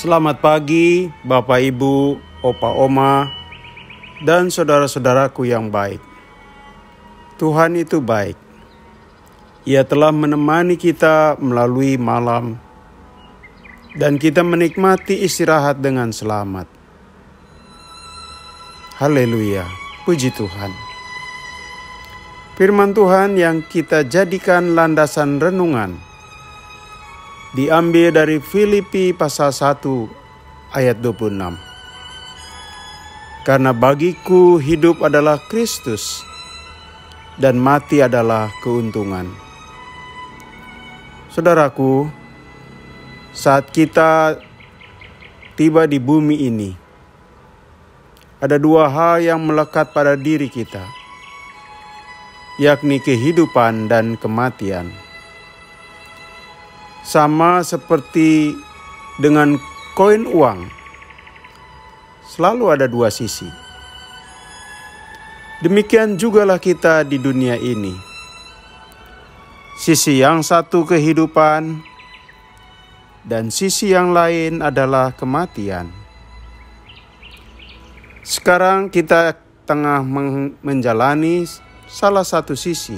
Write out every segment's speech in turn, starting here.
Selamat pagi Bapak Ibu, Opa Oma, dan saudara-saudaraku yang baik. Tuhan itu baik. Ia telah menemani kita melalui malam, dan kita menikmati istirahat dengan selamat. Haleluya, puji Tuhan. Firman Tuhan yang kita jadikan landasan renungan diambil dari Filipi pasal 1 ayat 26. Karena bagiku hidup adalah Kristus dan mati adalah keuntungan. Saudaraku, saat kita tiba di bumi ini, ada dua hal yang melekat pada diri kita, yakni kehidupan dan kematian. Sama seperti dengan koin uang, selalu ada dua sisi. Demikian jugalah kita di dunia ini. Sisi yang satu kehidupan, dan sisi yang lain adalah kematian. Sekarang kita tengah menjalani salah satu sisi,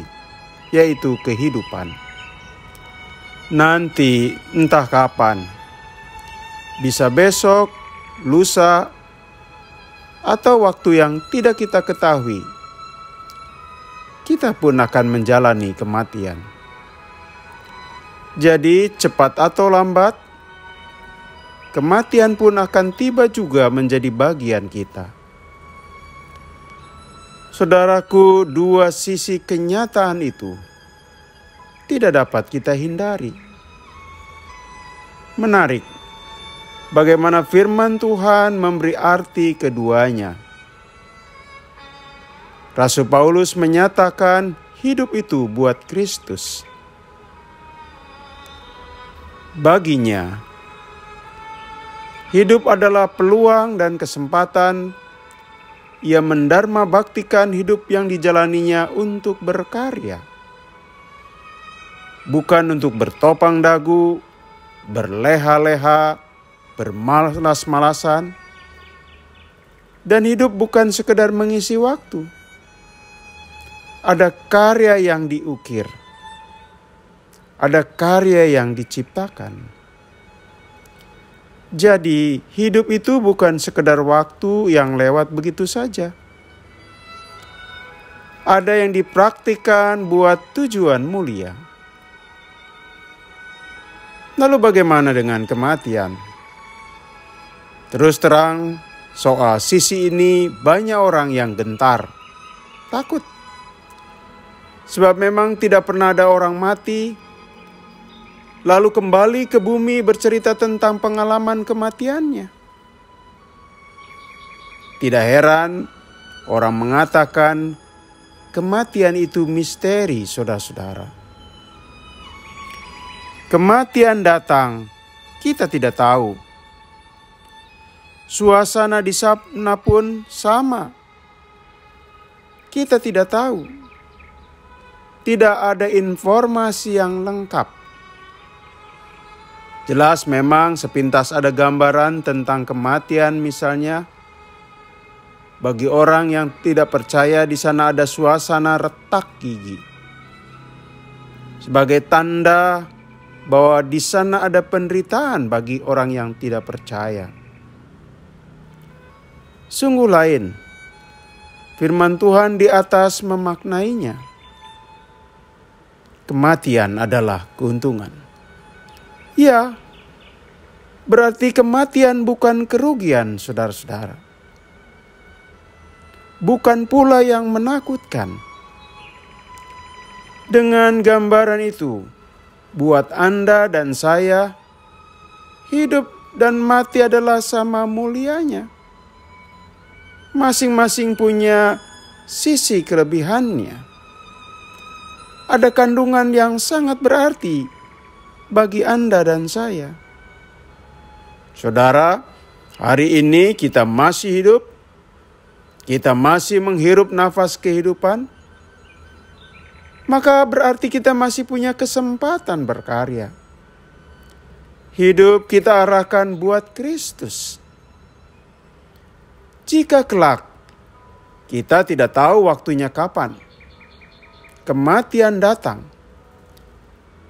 yaitu kehidupan. Nanti entah kapan, bisa besok, lusa, atau waktu yang tidak kita ketahui, kita pun akan menjalani kematian. Jadi cepat atau lambat, kematian pun akan tiba juga menjadi bagian kita. Saudaraku, dua sisi kenyataan itu tidak dapat kita hindari. Menarik bagaimana firman Tuhan memberi arti keduanya. Rasul Paulus menyatakan hidup itu buat Kristus. Baginya, hidup adalah peluang dan kesempatan ia mendarma baktikan hidup yang dijalaninya untuk berkarya. Bukan untuk bertopang dagu, berleha-leha, bermalas-malasan. Dan hidup bukan sekedar mengisi waktu. Ada karya yang diukir. Ada karya yang diciptakan. Jadi hidup itu bukan sekedar waktu yang lewat begitu saja. Ada yang dipraktikkan buat tujuan mulia. Lalu bagaimana dengan kematian? Terus terang, soal sisi ini banyak orang yang gentar, takut. Sebab memang tidak pernah ada orang mati, lalu kembali ke bumi bercerita tentang pengalaman kematiannya. Tidak heran orang mengatakan kematian itu misteri, saudara-saudara. Kematian datang, kita tidak tahu. Suasana di sana pun sama. Kita tidak tahu. Tidak ada informasi yang lengkap. Jelas memang sepintas ada gambaran tentang kematian misalnya. Bagi orang yang tidak percaya di sana ada suasana retak gigi. Sebagai tanda bahwa di sana ada penderitaan bagi orang yang tidak percaya. Sungguh lain, firman Tuhan di atas memaknainya. Kematian adalah keuntungan. Ya, berarti kematian bukan kerugian, saudara-saudara. Bukan pula yang menakutkan. Dengan gambaran itu, buat Anda dan saya, hidup dan mati adalah sama mulianya. Masing-masing punya sisi kelebihannya. Ada kandungan yang sangat berarti bagi Anda dan saya. Saudara, hari ini kita masih hidup, kita masih menghirup nafas kehidupan, maka berarti kita masih punya kesempatan berkarya. hidup kita arahkan buat Kristus. Jika kelak kita tidak tahu waktunya kapan kematian datang,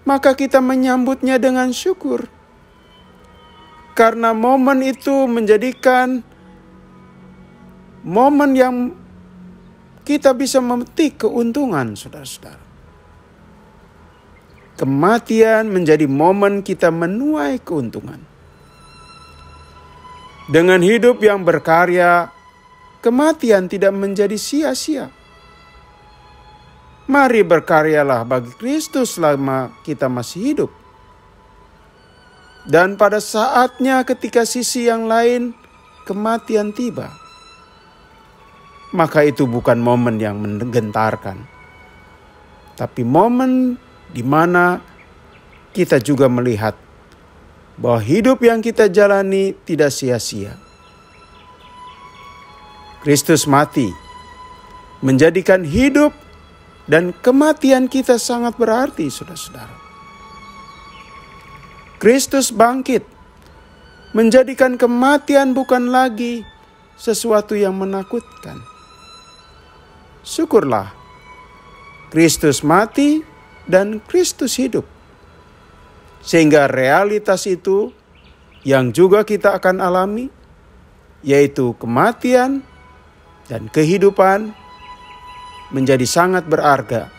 maka kita menyambutnya dengan syukur. Karena momen itu menjadikan momen yang kita bisa memetik keuntungan, saudara-saudara. Kematian menjadi momen kita menuai keuntungan. Dengan hidup yang berkarya, kematian tidak menjadi sia-sia. Mari berkaryalah bagi Kristus selama kita masih hidup. Dan pada saatnya ketika sisi yang lain kematian tiba, maka itu bukan momen yang menggentarkan, tapi momen di mana kita juga melihat bahwa hidup yang kita jalani tidak sia-sia. Kristus mati, menjadikan hidup dan kematian kita sangat berarti, saudara-saudara. Kristus bangkit, menjadikan kematian bukan lagi sesuatu yang menakutkan. Syukurlah, Kristus mati dan Kristus hidup. Sehingga realitas itu yang juga kita akan alami, yaitu kematian dan kehidupan, menjadi sangat berharga